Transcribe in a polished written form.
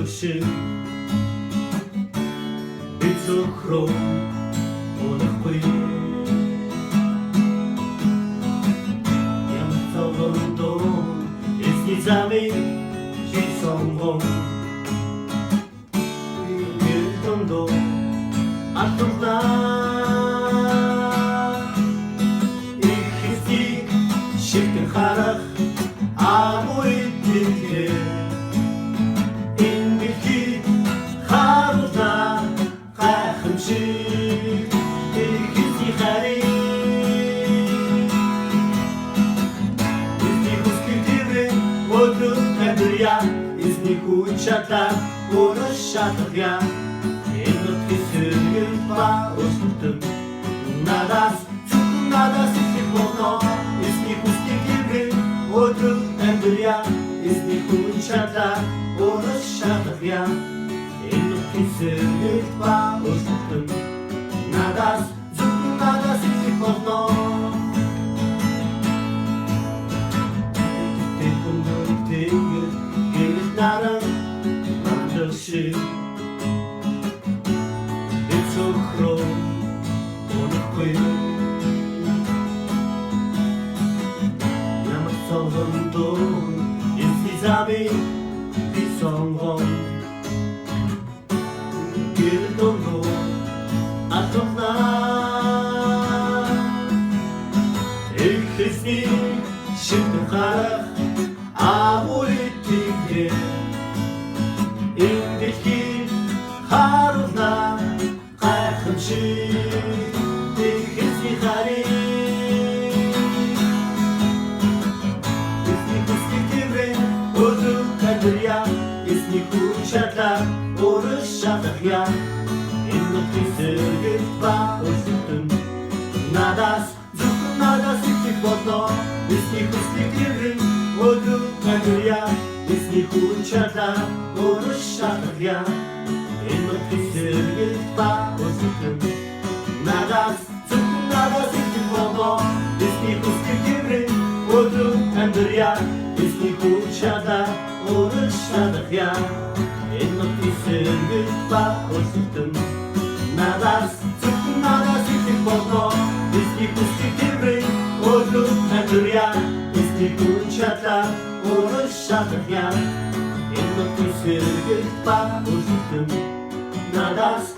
się цукром унахуй Ям цалон дом Исницами Чисомбом Гиртондо Атурна Ихисти Шиктен харах Амуи тихе Инмилки Харузна Хахмши Ихисти хари Изни хускитиве Одру эдрия Изни хучата Урушатагя Иннотки сürgülpa Устутun Nadas Çukun nadas İstikmono Изни хускитиве Одру эдрия Изни хучата Урушатagya Иннотки сürgülpa Устутun Nadas Çukun nadas İstikmono 나랑 만들시 цукром унахуй Ямах цалон дом Исницами Чисомбом Гиртондо Атурна Ихисни Шиктен харах Амуи тихе Индихи Харузна Хахмши Ихисни хари Изни хускитиве Одру кадрия Изни хучата Урушатагя Иннотки сürgülpa Устутun Nadas Çukun nadas İstikmono Изни хускитиве Одру кадрия Изни хучата Урушатагя Иннотки сürgülpa Устутun Nadas Çukun nadas İstikmono Изни хускитиве Одру кадрия Изни хучата Урушатагя Иннотки сürgülpa Устутun Nadas Çukun nadas İstikmono Изни хускитиве Одру кадрия Изни хучата Урушатагя Иннотки сürgülpa Устутun Nadas